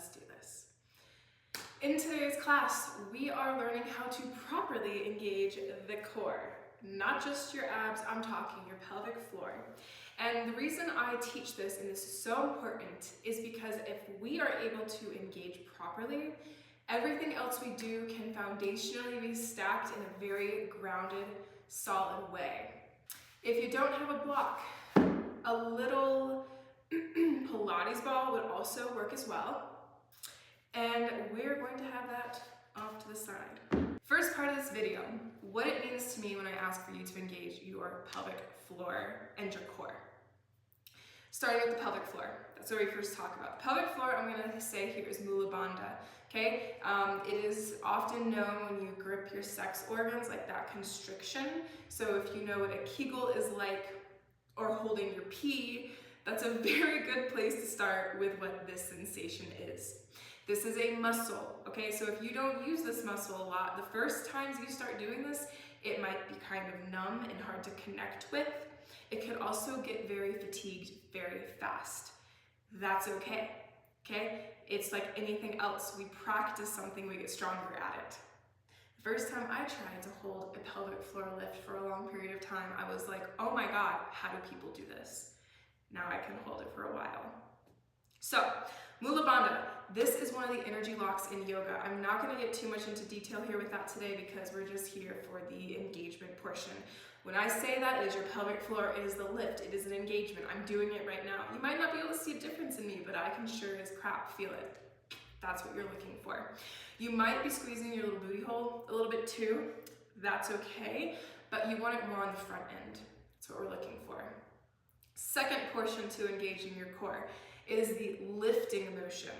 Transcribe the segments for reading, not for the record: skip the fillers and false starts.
let's do this. In today's class, we are learning how to properly engage the core. Not just your abs, I'm talking your pelvic floor. And the reason I teach this, and this is so important, is because if we are able to engage properly, everything else we do can foundationally be stacked in a very grounded, solid way. If you don't have a block, a little Pilates ball would also work as well. And we're going to have that off to the side. First part of this video, what it means to me when I ask for you to engage your pelvic floor and your core. Starting with the pelvic floor, that's what we first talk about. The pelvic floor, I'm gonna say here, is Mula Bandha, okay? It is often known when you grip your sex organs, like that constriction. So if you know what a Kegel is like, or holding your pee, that's a very good place to start with what this sensation is. This is a muscle, okay? So if you don't use this muscle a lot, the first times you start doing this, it might be kind of numb and hard to connect with. It could also get very fatigued very fast. That's okay, okay? It's like anything else. We practice something, we get stronger at it. The first time I tried to hold a pelvic floor lift for a long period of time, I was like, oh my God, how do people do this? Now I can hold it for a while. So, Mula Bandha, this is one of the energy locks in yoga. I'm not gonna get too much into detail here with that today because we're just here for the engagement portion. When I say that, it is your pelvic floor, it is the lift, it is an engagement. I'm doing it right now. You might not be able to see a difference in me, but I can sure as crap feel it. That's what you're looking for. You might be squeezing your little booty hole a little bit too. That's okay, but you want it more on the front end. That's what we're looking for. Second portion to engaging your core is the lifting motion.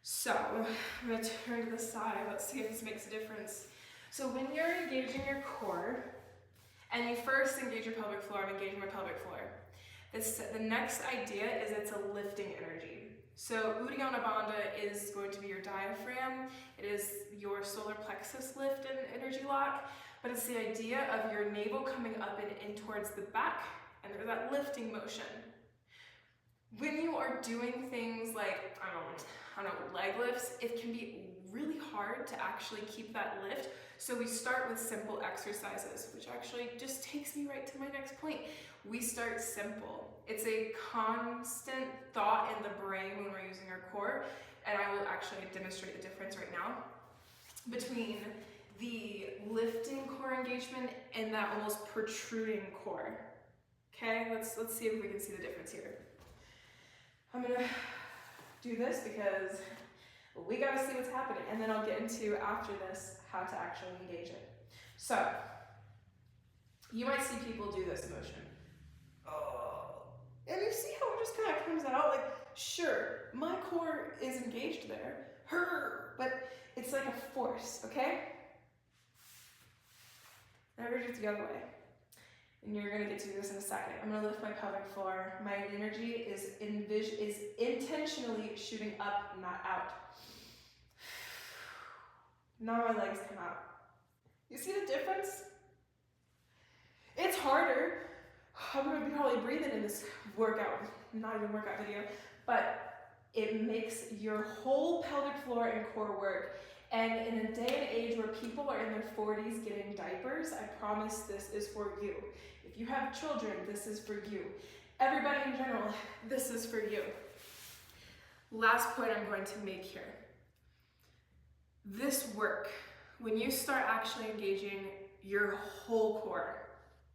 So, I'm gonna turn to the side, let's see if this makes a difference. So when you're engaging your core, and you first engage your pelvic floor, I'm engaging my pelvic floor. The next idea is it's a lifting energy. So Uddiyana Bandha is going to be your diaphragm, it is your solar plexus lift and energy lock, but it's the idea of your navel coming up and in towards the back, and there's that lifting motion. When you are doing things like, I don't know, leg lifts, it can be really hard to actually keep that lift. So we start with simple exercises, which actually just takes me right to my next point. We start simple. It's a constant thought in the brain when we're using our core, and I will actually demonstrate the difference right now between the lifting core engagement and that almost protruding core. Okay, let's see if we can see the difference here. I'm gonna do this because we gotta see what's happening, and then I'll get into, after this, how to actually engage it. So, you might see people do this motion. Oh, and you see how it just kind of comes out, like, sure, my core is engaged there, but it's like a force, okay? Now we're just the other way. And you're gonna get to this in a second. I'm gonna lift my pelvic floor. My energy is intentionally shooting up, not out. Now my legs come out. You see the difference? It's harder. I'm gonna be probably breathing in this workout, not even workout video, but it makes your whole pelvic floor and core work. And in a day and age where people are in their 40s getting diapers, I promise this is for you. If you have children, this is for you. Everybody in general, this is for you. Last point I'm going to make here. This work, when you start actually engaging your whole core,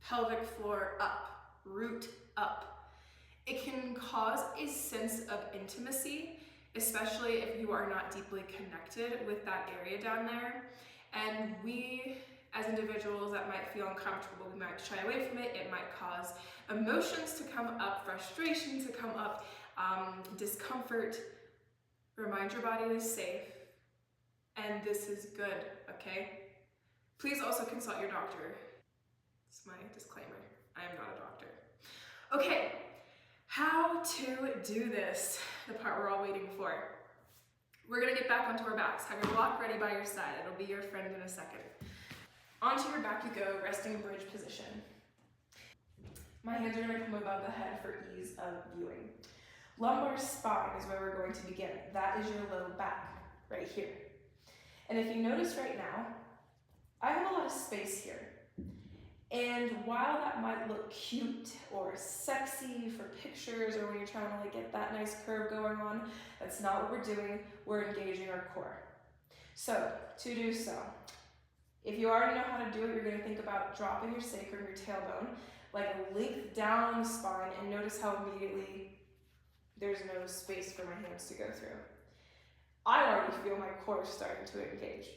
pelvic floor up, root up, it can cause a sense of intimacy, especially if you are not deeply connected with that area down there. And we, as individuals, that might feel uncomfortable, we might shy away from it. It might cause emotions to come up, frustration to come up, discomfort. Remind your body it is safe, and this is good, okay? Please also consult your doctor. It's my disclaimer, I am not a doctor. Okay, how to do this, the part we're all waiting for. We're gonna get back onto our backs. Have your block ready by your side. It'll be your friend in a second. Onto your back you go, resting bridge position. My hands are gonna come above the head for ease of viewing. Lumbar spine is where we're going to begin. That is your low back, right here. And if you notice right now, I have a lot of space here. And while that might look cute or sexy for pictures or when you're trying to like get that nice curve going on, that's not what we're doing. We're engaging our core. So to do so, if you already know how to do it, you're going to think about dropping your sacrum, your tailbone, like a length down the spine, and notice how immediately there's no space for my hands to go through. I already feel my core starting to engage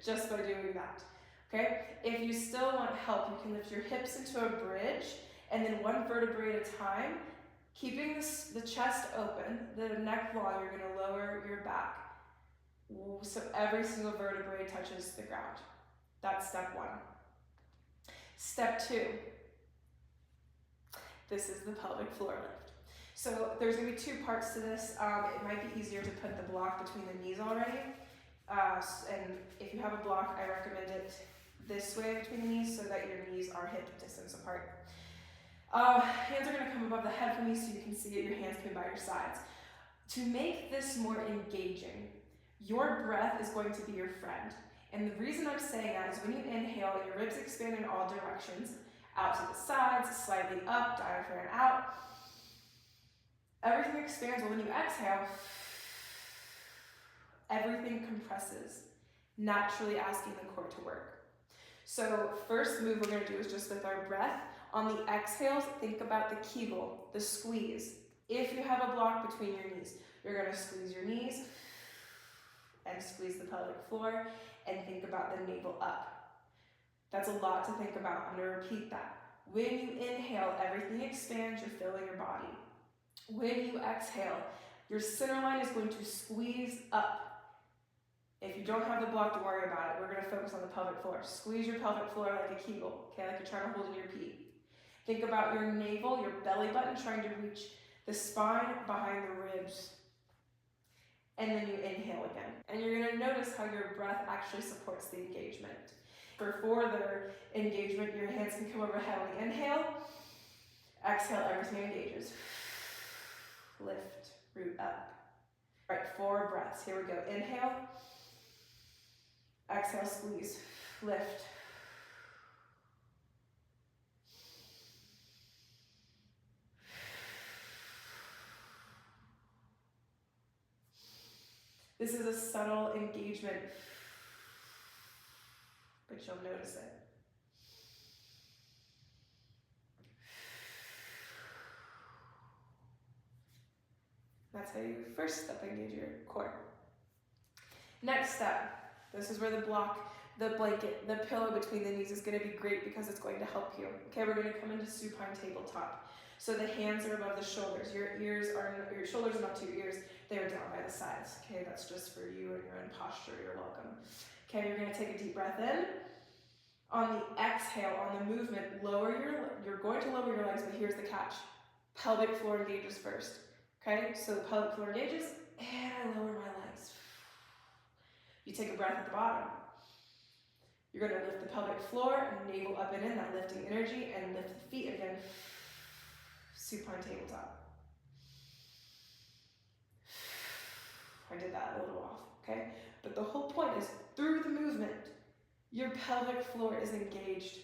just by doing that. Okay? If you still want help, you can lift your hips into a bridge and then one vertebrae at a time, keeping the chest open, the neck long, you're going to lower your back. So every single vertebrae touches the ground. That's step one. Step two, this is the pelvic floor lift. So there's going to be two parts to this. It might be easier to put the block between the knees already. And if you have a block, I recommend it this way between the knees so that your knees are hip distance apart. Hands are going to come above the head for me so you can see it. Your hands can be by your sides. To make this more engaging, your breath is going to be your friend. And the reason I'm saying that is when you inhale, your ribs expand in all directions, out to the sides, slightly up, diaphragm out. Everything expands. Well, when you exhale, everything compresses, naturally asking the core to work. So first move we're going to do is just with our breath. On the exhales, think about the Kegel, the squeeze. If you have a block between your knees, you're going to squeeze your knees and squeeze the pelvic floor and think about the navel up. That's a lot to think about. I'm going to repeat that. When you inhale, everything expands, you're filling your body. When you exhale, your center line is going to squeeze up. If you don't have the block, don't worry about it. We're going to focus on the pelvic floor. Squeeze your pelvic floor like a Kegel, okay, like you're trying to hold in your pee. Think about your navel, your belly button, trying to reach the spine behind the ribs. And then you inhale again. And you're going to notice how your breath actually supports the engagement. For further engagement, your hands can come overhead on the inhale. Exhale, everything engages. Lift, root up. All right, 4 breaths. Here we go. Inhale. Exhale, squeeze, lift. This is a subtle engagement, but you'll notice it. That's how you first step engage your core. Next step, this is where the block, the blanket, the pillow between the knees is going to be great because it's going to help you. Okay, we're going to come into supine tabletop. So the hands are above the shoulders. Your shoulders are not to your ears, they are down by the sides. Okay, that's just for you and your own posture. You're welcome. Okay, you're going to take a deep breath in. On the exhale, on the movement, you're going to lower your legs, but here's the catch. Pelvic floor engages first. Okay, so the pelvic floor engages, and I lower my legs. You take a breath at the bottom. You're going to lift the pelvic floor, navel up and in, that lifting energy, and lift the feet again. Supine tabletop. I did that a little off, okay? But the whole point is, through the movement, your pelvic floor is engaged.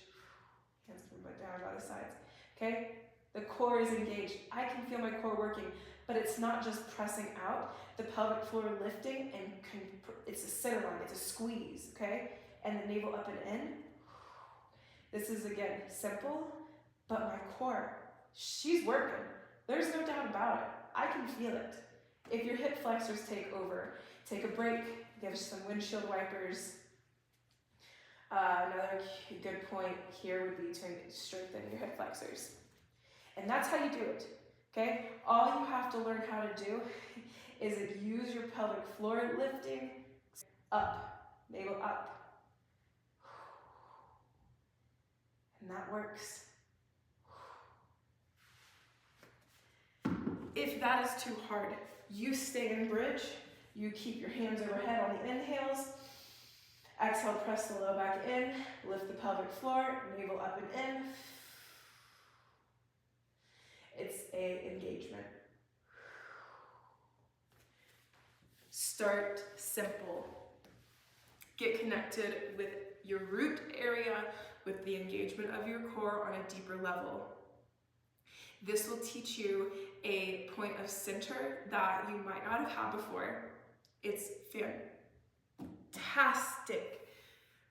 Hands can put down by the sides, okay? The core is engaged. I can feel my core working, but it's not just pressing out. The pelvic floor lifting, and it's a center line, it's a squeeze, okay? And the navel up and in. This is, again, simple, but my core, she's working. There's no doubt about it. I can feel it. If your hip flexors take over, take a break, give some windshield wipers. Another good point here would be to strengthen your hip flexors. And that's how you do it, okay? All you have to learn how to do is use your pelvic floor lifting up, navel up. And that works. If that is too hard, you stay in bridge. You keep your hands overhead on the inhales. Exhale, press the low back in. Lift the pelvic floor, navel up and in. It's an engagement. Start simple. Get connected with your root area, with the engagement of your core on a deeper level. This will teach you a point of center that you might not have had before. It's fantastic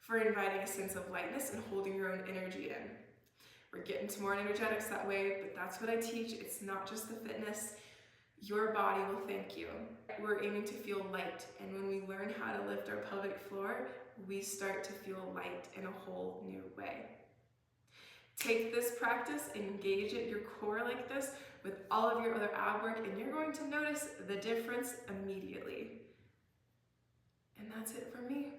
for inviting a sense of lightness and holding your own energy in. We're getting to more energetics that way, but that's what I teach. It's not just the fitness. Your body will thank you. We're aiming to feel light, and when we learn how to lift our pelvic floor, we start to feel light in a whole new way. Take this practice, engage at your core like this with all of your other ab work, and you're going to notice the difference immediately. And that's it for me.